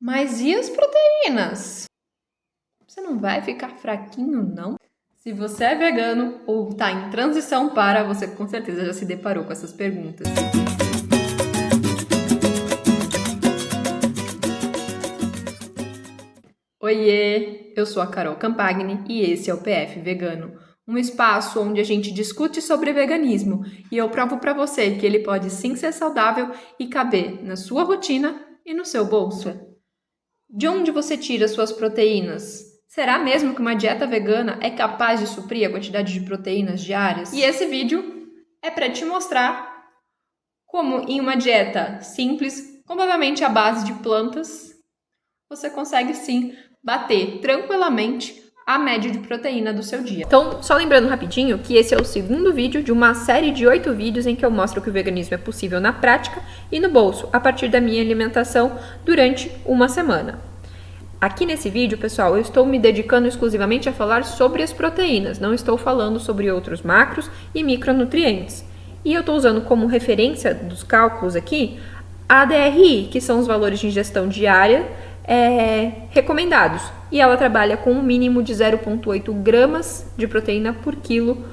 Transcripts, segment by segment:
Mas e as proteínas? Você não vai ficar fraquinho, não? Se você é vegano ou está em transição para, você com certeza já se deparou com essas perguntas. Oiê, eu sou a Carol Campagni e esse é o PF Vegano, um espaço onde a gente discute sobre veganismo e eu provo para você que ele pode sim ser saudável e caber na sua rotina e no seu bolso. De onde você tira suas proteínas? Será mesmo que uma dieta vegana é capaz de suprir a quantidade de proteínas diárias? E esse vídeo é para te mostrar como em uma dieta simples, completamente à base de plantas, você consegue sim bater tranquilamente a média de proteína do seu dia. Então, só lembrando rapidinho que esse é o segundo vídeo de uma série de 8 vídeos em que eu mostro que o veganismo é possível na prática e no bolso, a partir da minha alimentação durante uma semana. Aqui nesse vídeo, pessoal, eu estou me dedicando exclusivamente a falar sobre as proteínas, não estou falando sobre outros macros e micronutrientes. E eu estou usando como referência dos cálculos aqui a DRI, que são os valores de ingestão diária recomendados. E ela trabalha com um mínimo de 0,8 gramas de proteína por quilo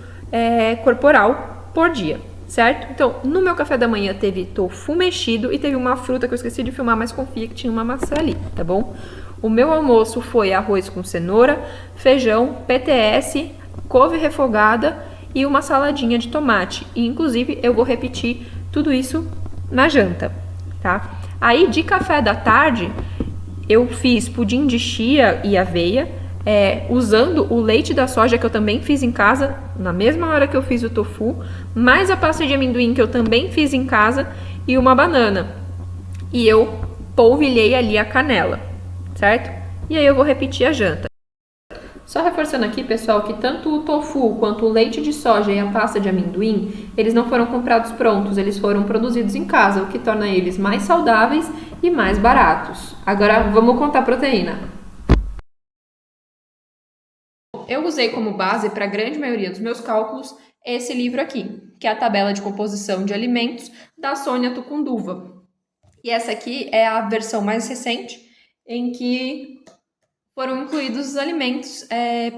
corporal por dia, certo? Então, no meu café da manhã teve tofu mexido e teve uma fruta que eu esqueci de filmar, mas confia que tinha uma maçã ali, tá bom? O meu almoço foi arroz com cenoura, feijão, PTS, couve refogada e uma saladinha de tomate. E, inclusive, eu vou repetir tudo isso na janta, tá? Aí, de café da tarde, eu fiz pudim de chia e aveia, usando o leite da soja que eu também fiz em casa, na mesma hora que eu fiz o tofu, mais a pasta de amendoim que eu também fiz em casa e uma banana. E eu polvilhei ali a canela, certo? E aí eu vou repetir a janta. Só reforçando aqui, pessoal, que tanto o tofu quanto o leite de soja e a pasta de amendoim, eles não foram comprados prontos, eles foram produzidos em casa, o que torna eles mais saudáveis e mais baratos. Agora vamos contar a proteína. Eu usei como base para a grande maioria dos meus cálculos esse livro aqui, que é a tabela de composição de alimentos da Sônia Tucunduva. E essa aqui é a versão mais recente, em que foram incluídos os alimentos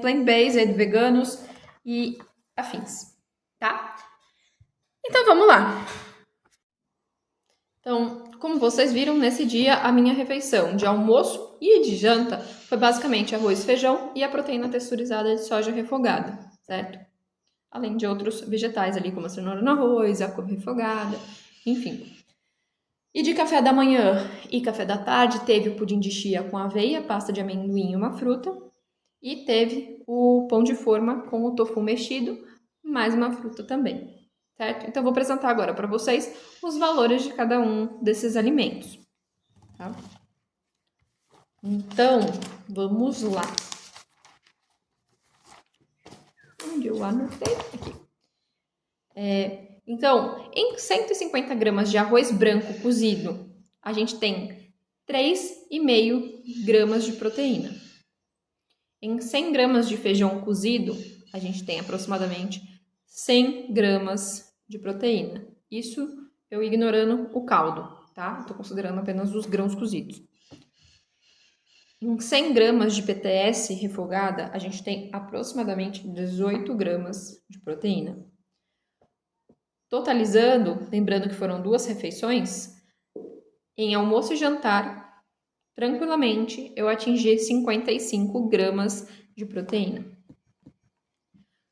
plant-based, veganos e afins, tá? Então vamos lá. Então, como vocês viram, nesse dia a minha refeição de almoço e de janta foi basicamente arroz, feijão e a proteína texturizada de soja refogada, certo? Além de outros vegetais ali, como a cenoura no arroz, a couve refogada, enfim. E de café da manhã e café da tarde teve o pudim de chia com aveia, pasta de amendoim e uma fruta. E teve o pão de forma com o tofu mexido, mais uma fruta também, certo? Então, vou apresentar agora para vocês os valores de cada um desses alimentos, tá? Então, vamos lá. Onde eu anotei? Aqui. Então, em 150 gramas de arroz branco cozido, a gente tem 3,5 gramas de proteína. Em 100 gramas de feijão cozido, a gente tem aproximadamente 100 gramas de proteína. Isso eu ignorando o caldo, tá? Estou considerando apenas os grãos cozidos. Em 100 gramas de PTS refogada, a gente tem aproximadamente 18 gramas de proteína. Totalizando, lembrando que foram 2 refeições, em almoço e jantar, tranquilamente, eu atingi 55 gramas de proteína.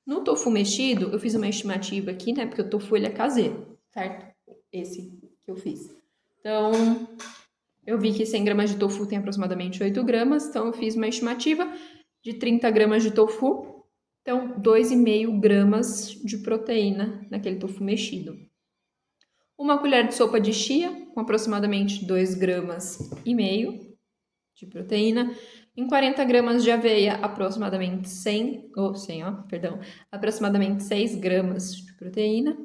No tofu mexido, eu fiz uma estimativa aqui, né? Porque o tofu ele é caseiro, certo? Esse que eu fiz. Então, eu vi que 100 gramas de tofu tem aproximadamente 8 gramas. Então, eu fiz uma estimativa de 30 gramas de tofu. Então, 2,5 gramas de proteína naquele tofu mexido. Uma colher de sopa de chia, com aproximadamente 2,5 gramas de proteína. Em 40 gramas de aveia, aproximadamente aproximadamente 6 gramas de proteína.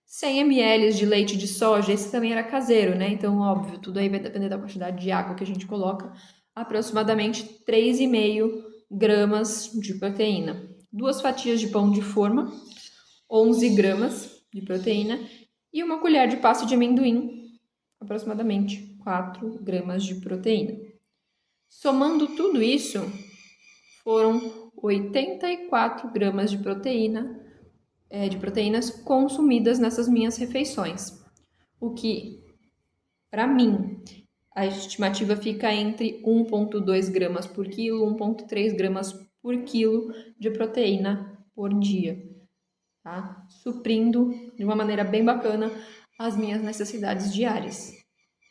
100 ml de leite de soja, esse também era caseiro, né? Então, óbvio, tudo aí vai depender da quantidade de água que a gente coloca. Aproximadamente 3,5 gramas de proteína. 2 fatias de pão de forma, 11 gramas de proteína. E uma colher de pasta de amendoim, aproximadamente 4 gramas de proteína. Somando tudo isso, foram 84 gramas de proteínas consumidas nessas minhas refeições. O que, para mim, a estimativa fica entre 1,2 gramas por quilo, 1,3 gramas por quilo de proteína por dia, tá? Suprindo de uma maneira bem bacana as minhas necessidades diárias,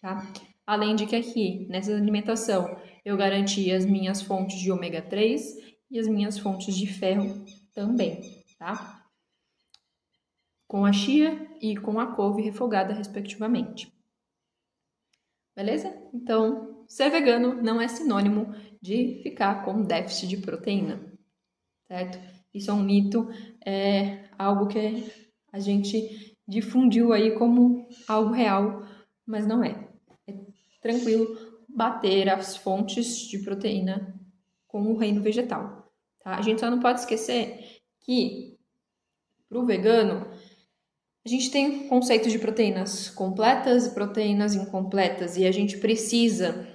tá? Além de que aqui, nessa alimentação, eu garanti as minhas fontes de ômega 3 e as minhas fontes de ferro também, tá? Com a chia e com a couve refogada, respectivamente. Beleza? Então, ser vegano não é sinônimo de ficar com déficit de proteína, certo? Isso é um mito, é algo que a gente difundiu aí como algo real, mas não é. É tranquilo bater as fontes de proteína com o reino vegetal, tá? A gente só não pode esquecer que, para o vegano, a gente tem o conceito de proteínas completas e proteínas incompletas, e a gente precisa.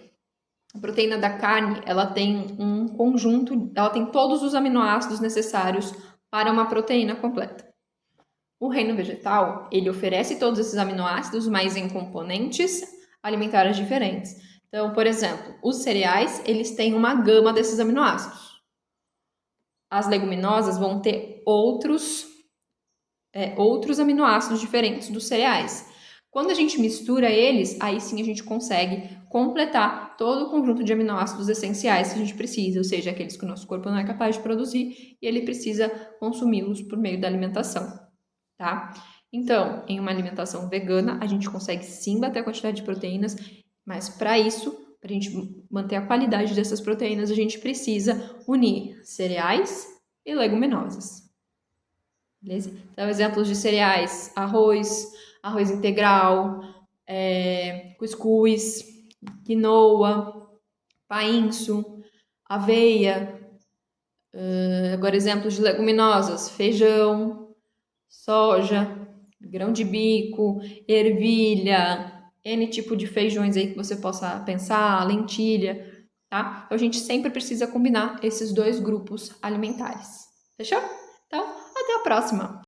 A proteína da carne, ela tem um conjunto, ela tem todos os aminoácidos necessários para uma proteína completa. O reino vegetal, ele oferece todos esses aminoácidos, mas em componentes alimentares diferentes. Então, por exemplo, os cereais, eles têm uma gama desses aminoácidos. As leguminosas vão ter outros aminoácidos diferentes dos cereais. Quando a gente mistura eles, aí sim a gente consegue completar todo o conjunto de aminoácidos essenciais que a gente precisa, ou seja, aqueles que o nosso corpo não é capaz de produzir e ele precisa consumi-los por meio da alimentação, tá? Então, em uma alimentação vegana, a gente consegue sim bater a quantidade de proteínas, mas para isso, para a gente manter a qualidade dessas proteínas, a gente precisa unir cereais e leguminosas. Beleza? Então, exemplos de cereais: arroz integral, cuscuz, quinoa, painço, aveia. Agora, exemplos de leguminosas: feijão, soja, grão de bico, ervilha, N tipo de feijões aí que você possa pensar, lentilha, tá? Então, a gente sempre precisa combinar esses dois grupos alimentares. Fechou? Então, até a próxima!